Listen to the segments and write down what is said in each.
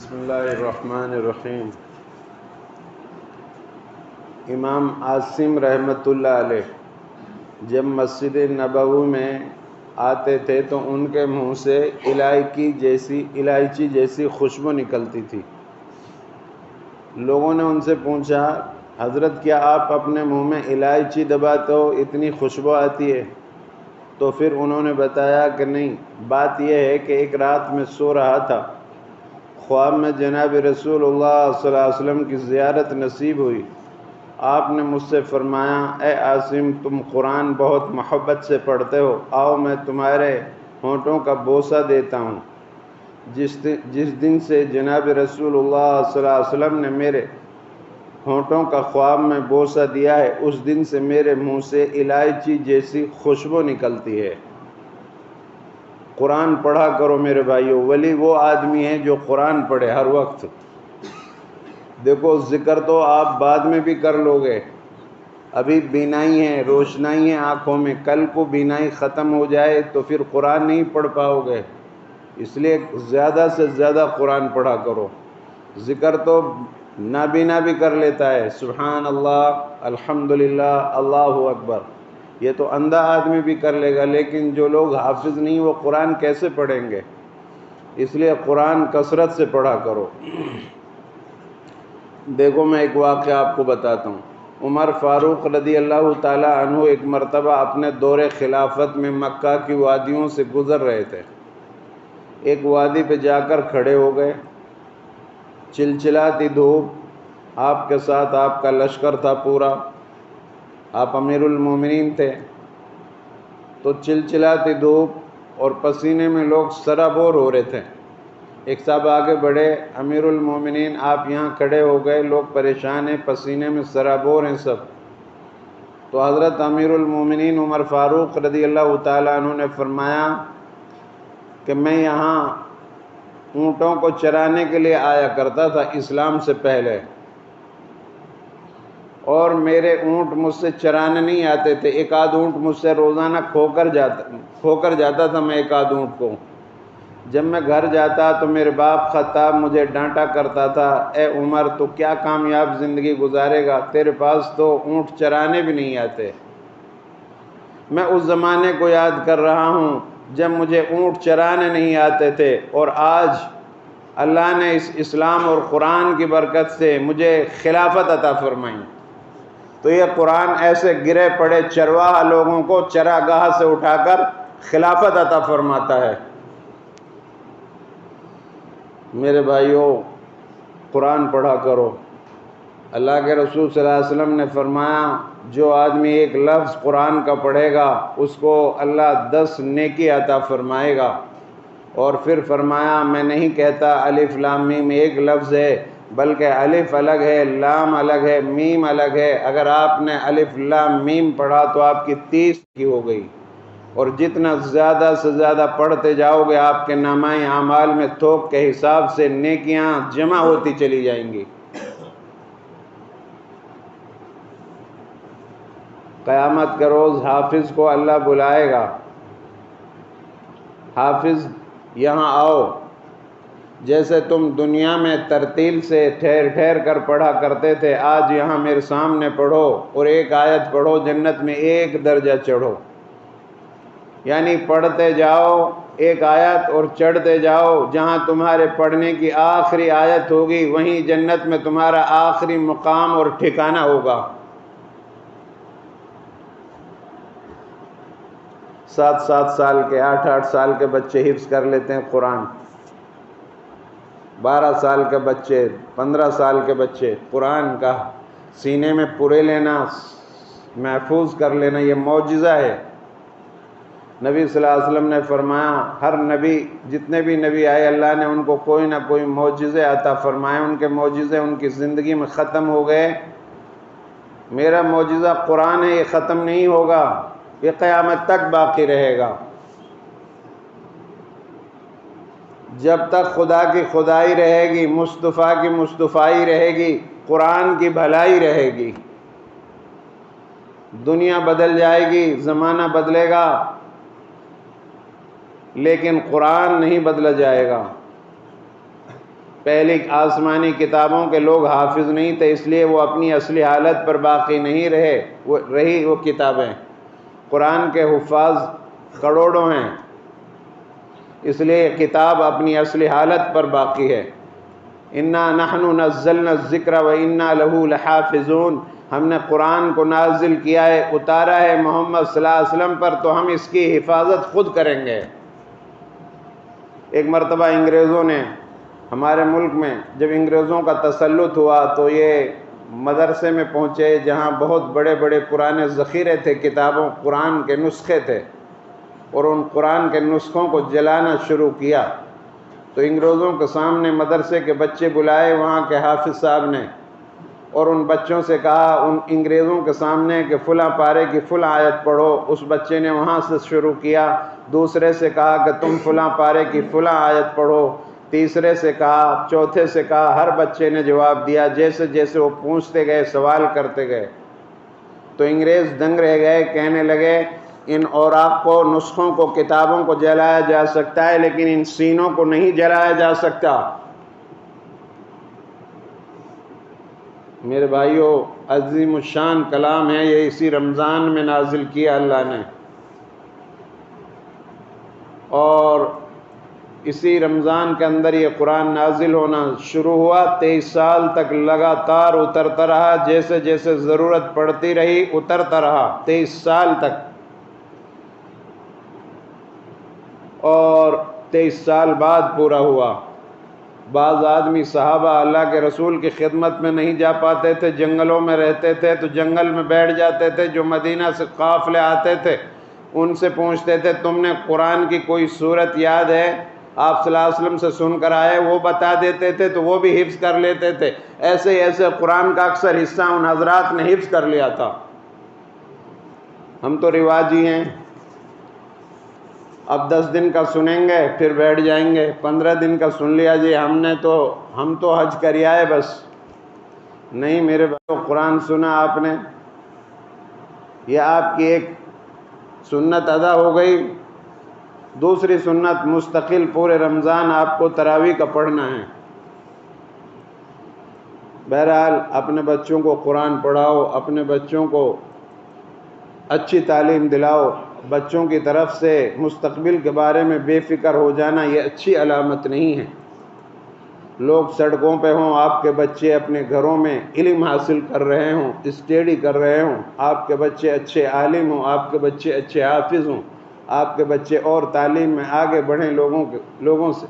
بسم اللہ الرحمن الرحیم۔ امام عاصم رحمۃ اللہ علیہ جب مسجد نبوی میں آتے تھے تو ان کے منہ سے الائچی جیسی خوشبو نکلتی تھی۔ لوگوں نے ان سے پوچھا، حضرت کیا آپ اپنے منہ میں الائچی دباتے ہو، اتنی خوشبو آتی ہے؟ تو پھر انہوں نے بتایا کہ نہیں، بات یہ ہے کہ ایک رات میں سو رہا تھا، خواب میں جناب رسول اللہ صلی اللہ علیہ وسلم کی زیارت نصیب ہوئی۔ آپ نے مجھ سے فرمایا، اے عاصم، تم قرآن بہت محبت سے پڑھتے ہو، آؤ میں تمہارے ہونٹوں کا بوسہ دیتا ہوں۔ جس دن سے جناب رسول اللہ صلی اللہ علیہ وسلم نے میرے ہونٹوں کا خواب میں بوسہ دیا ہے، اس دن سے میرے منہ سے الائچی جیسی خوشبو نکلتی ہے۔ قرآن پڑھا کرو میرے بھائیو، ولی وہ آدمی ہے جو قرآن پڑھے ہر وقت۔ دیکھو، ذکر تو آپ بعد میں بھی کر لو گے، ابھی بینائی ہے، روشنائی ہے آنکھوں میں، کل کو بینائی ختم ہو جائے تو پھر قرآن نہیں پڑھ پاؤ گے۔ اس لیے زیادہ سے زیادہ قرآن پڑھا کرو۔ ذکر تو نابینا بھی کر لیتا ہے، سبحان اللہ، الحمدللہ، اللہ اکبر، یہ تو اندھا آدمی بھی کر لے گا، لیکن جو لوگ حافظ نہیں وہ قرآن کیسے پڑھیں گے؟ اس لیے قرآن کثرت سے پڑھا کرو۔ دیکھو، میں ایک واقعہ آپ کو بتاتا ہوں۔ عمر فاروق رضی اللہ تعالی عنہ ایک مرتبہ اپنے دور خلافت میں مکہ کی وادیوں سے گزر رہے تھے۔ ایک وادی پہ جا کر کھڑے ہو گئے، چلچلاتی دھوپ، آپ کے ساتھ آپ کا لشکر تھا پورا، آپ امیر المومنین تھے، تو چلچلاتی دھوپ اور پسینے میں لوگ سرابور ہو رہے تھے۔ ایک صاحب آگے بڑھے، امیر المومنین آپ یہاں کھڑے ہو گئے، لوگ پریشان ہیں، پسینے میں سرابور ہیں سب۔ تو حضرت امیر المومنین عمر فاروق رضی اللہ تعالیٰ عنہ نے فرمایا کہ میں یہاں اونٹوں کو چرانے کے لیے آیا کرتا تھا اسلام سے پہلے، اور میرے اونٹ مجھ سے چرانے نہیں آتے تھے، ایک آدھ اونٹ مجھ سے روزانہ کھو کر جاتا تھا میں ایک آدھ اونٹ کو۔ جب میں گھر جاتا تو میرے باپ خطاب مجھے ڈانٹا کرتا تھا، اے عمر، تو کیا کامیاب زندگی گزارے گا، تیرے پاس تو اونٹ چرانے بھی نہیں آتے۔ میں اس زمانے کو یاد کر رہا ہوں جب مجھے اونٹ چرانے نہیں آتے تھے، اور آج اللہ نے اس اسلام اور قرآن کی برکت سے مجھے خلافت عطا فرمائی۔ تو یہ قرآن ایسے گرے پڑے چرواہا لوگوں کو چراگاہ سے اٹھا کر خلافت عطا فرماتا ہے۔ میرے بھائیوں، قرآن پڑھا کرو۔ اللہ کے رسول صلی اللہ علیہ وسلم نے فرمایا، جو آدمی ایک لفظ قرآن کا پڑھے گا اس کو اللہ 10 نیکی عطا فرمائے گا۔ اور پھر فرمایا، میں نہیں کہتا الف لام میم ایک لفظ ہے، بلکہ الف الگ ہے، لام الگ ہے، میم الگ ہے۔ اگر آپ نے الف لام میم پڑھا تو آپ کی 30 کی ہو گئی، اور جتنا زیادہ سے زیادہ پڑھتے جاؤ گے آپ کے نامہ اعمال میں تھوک کے حساب سے نیکیاں جمع ہوتی چلی جائیں گی۔ قیامت کے روز حافظ کو اللہ بلائے گا، حافظ یہاں آؤ، جیسے تم دنیا میں ترتیل سے ٹھہر ٹھہر کر پڑھا کرتے تھے، آج یہاں میرے سامنے پڑھو اور ایک آیت پڑھو، جنت میں ایک درجہ چڑھو۔ یعنی پڑھتے جاؤ ایک آیت اور چڑھتے جاؤ، جہاں تمہارے پڑھنے کی آخری آیت ہوگی وہیں جنت میں تمہارا آخری مقام اور ٹھکانہ ہوگا۔ 7 سال کے، 8 سال کے بچے حفظ کر لیتے ہیں قرآن، 12 سال کے بچے، 15 سال کے بچے قرآن کا سینے میں پورے لینا، محفوظ کر لینا، یہ معجزہ ہے۔ نبی صلی اللہ علیہ وسلم نے فرمایا، ہر نبی، جتنے بھی نبی آئے اللہ نے ان کو کوئی نہ کوئی معجزے عطا فرمائے، ان کے معجزے ان کی زندگی میں ختم ہو گئے۔ میرا معجزہ قرآن ہے، یہ ختم نہیں ہوگا، یہ قیامت تک باقی رہے گا۔ جب تک خدا کی خدائی رہے گی، مصطفیٰ کی مصطفائی رہے گی، قرآن کی بھلائی رہے گی۔ دنیا بدل جائے گی، زمانہ بدلے گا، لیکن قرآن نہیں بدلا جائے گا۔ پہلی آسمانی کتابوں کے لوگ حافظ نہیں تھے، اس لیے وہ اپنی اصلی حالت پر باقی نہیں رہے، وہ کتابیں۔ قرآن کے حفاظ کروڑوں ہیں، اس لیے کتاب اپنی اصلی حالت پر باقی ہے۔ اِنَّا نَحْنُ نَزَّلْنَا الذِّكْرَ وَإِنَّا لَهُ لَحَافِظُونَ، ہم نے قرآن کو نازل کیا ہے، اتارا ہے محمد صلی اللہ علیہ وسلم پر، تو ہم اس کی حفاظت خود کریں گے۔ ایک مرتبہ انگریزوں نے ہمارے ملک میں جب انگریزوں کا تسلط ہوا تو یہ مدرسے میں پہنچے جہاں بہت بڑے بڑے پرانے ذخیرے تھے، کتابوں قرآن کے نسخے تھے، اور ان قرآن کے نسخوں کو جلانا شروع کیا۔ تو انگریزوں کے سامنے مدرسے کے بچے بلائے وہاں کے حافظ صاحب نے، اور ان بچوں سے کہا ان انگریزوں کے سامنے کہ فلاں پارے کی فلاں آیت پڑھو۔ اس بچے نے وہاں سے شروع کیا، دوسرے سے کہا کہ تم فلاں پارے کی فلاں آیت پڑھو، تیسرے سے کہا، چوتھے سے کہا، ہر بچے نے جواب دیا۔ جیسے جیسے وہ پوچھتے گئے، سوال کرتے گئے، تو انگریز دنگ رہ گئے، کہنے لگے ان اوراق کو، نسخوں کو، کتابوں کو جلایا جا سکتا ہے لیکن ان سینوں کو نہیں جلایا جا سکتا۔ میرے بھائیو، عظیم الشان کلام ہے، یہ اسی رمضان میں نازل کیا اللہ نے، اور اسی رمضان کے اندر یہ قرآن نازل ہونا شروع ہوا۔ 23 سال تک لگاتار اترتا رہا، جیسے جیسے ضرورت پڑتی رہی اترتا رہا، 23 سال تک، اور 23 سال بعد پورا ہوا۔ بعض آدمی صحابہ اللہ کے رسول کی خدمت میں نہیں جا پاتے تھے، جنگلوں میں رہتے تھے، تو جنگل میں بیٹھ جاتے تھے۔ جو مدینہ سے قافلے آتے تھے ان سے پوچھتے تھے تم نے قرآن کی کوئی صورت یاد ہے؟ آپ صلی اللہ علیہ وسلم سے سن کر آئے، وہ بتا دیتے تھے تو وہ بھی حفظ کر لیتے تھے۔ ایسے ایسے قرآن کا اکثر حصہ ان حضرات نے حفظ کر لیا تھا۔ ہم تو رواجی ہیں، اب 10 دن کا سنیں گے پھر بیٹھ جائیں گے، 15 دن کا سن لیا جی ہم تو حج کر آئے بس۔ نہیں میرے بھائیو، قرآن سنا آپ نے، یہ آپ کی ایک سنت ادا ہو گئی۔ دوسری سنت، مستقل پورے رمضان آپ کو تراویح کا پڑھنا ہے۔ بہرحال اپنے بچوں کو قرآن پڑھاؤ، اپنے بچوں کو اچھی تعلیم دلاؤ۔ بچوں کی طرف سے مستقبل کے بارے میں بے فکر ہو جانا یہ اچھی علامت نہیں ہے۔ لوگ سڑکوں پہ ہوں، آپ کے بچے اپنے گھروں میں علم حاصل کر رہے ہوں، اسٹڈی کر رہے ہوں، آپ کے بچے اچھے عالم ہوں، آپ کے بچے اچھے حافظ ہوں، آپ کے بچے اور تعلیم میں آگے بڑھیں لوگوں سے،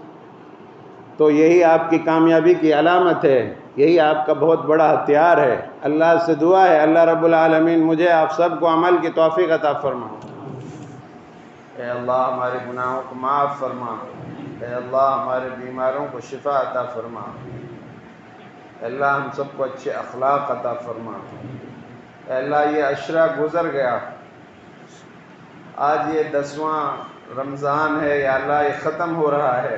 تو یہی آپ کی کامیابی کی علامت ہے، یہی آپ کا بہت بڑا ہتھیار ہے۔ اللہ سے دعا ہے اللہ رب العالمین مجھے آپ سب کو عمل کی توفیق عطا فرما۔ اے اللہ ہمارے گناہوں کو معاف فرما، اے اللہ ہمارے بیماروں کو شفا عطا فرما، اے اللہ ہم سب کو اچھے اخلاق عطا فرما۔ اے اللہ یہ عشرہ گزر گیا، آج یہ 10واں رمضان ہے، یا اللہ یہ ختم ہو رہا ہے۔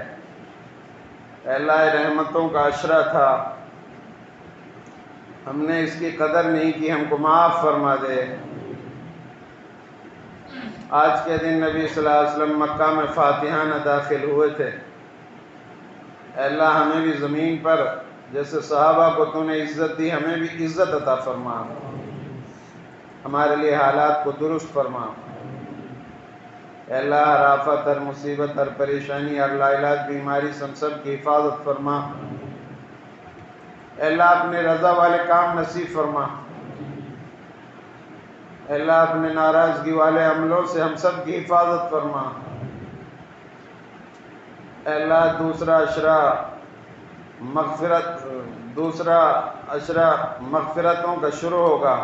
اے اللہ یہ رحمتوں کا عشرہ تھا، ہم نے اس کی قدر نہیں کی، ہم کو معاف فرما دے۔ آج کے دن نبی صلی اللہ علیہ وسلم مکہ میں فاتحانہ داخل ہوئے تھے۔ اے اللہ ہمیں بھی زمین پر جیسے صحابہ کو تو نے عزت دی، ہمیں بھی عزت عطا فرما، ہمارے لیے حالات کو درست فرما۔ اے اللہ ہر آفت، ہر مصیبت، ہر پریشانی، ہر لاعلاج بیماری سے ہم سب کی حفاظت فرما۔ اے اللہ اپنے رضا والے کام نصیب فرما۔ اے اللہ اپنے ناراضگی والے عملوں سے ہم سب کی حفاظت فرما۔ اے اللہ دوسرا عشرہ مغفرتوں کا شروع ہوگا،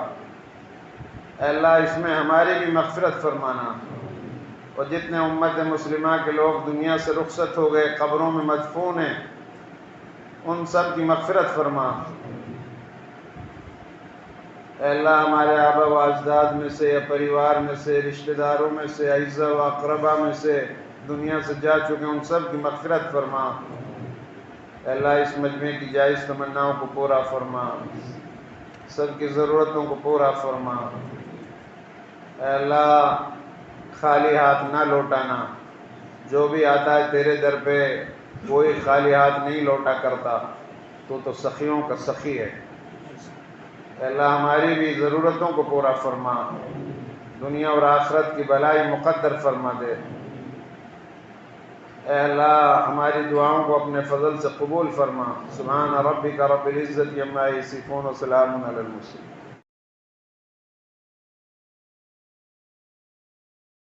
اے اللہ اس میں ہماری بھی مغفرت فرمانا، اور جتنے امت مسلمہ کے لوگ دنیا سے رخصت ہو گئے، قبروں میں مدفون ہیں، ان سب کی مغفرت فرما۔ اے اللہ ہمارے آبا و اجداد میں سے یا پریوار میں سے، رشتہ داروں میں سے، اعزا و اقربا میں سے دنیا سے جا چکے ان سب کی مغفرت فرما۔ اے اللہ اس مجمع کی جائز تمناؤں کو پورا فرما، سب کی ضرورتوں کو پورا فرما۔ اے اللہ خالی ہاتھ نہ لوٹانا، جو بھی آتا ہے تیرے در پہ کوئی خالی ہاتھ نہیں لوٹا کرتا، تو سخیوں کا سخی ہے۔ اے اللہ ہماری بھی ضرورتوں کو پورا فرما، دنیا اور آخرت کی بھلائی مقدر فرما دے۔ اے اللہ ہماری دعاؤں کو اپنے فضل سے قبول فرما۔ سبحان ربک رب العزت عما یصفون وسلام علی المرسلین۔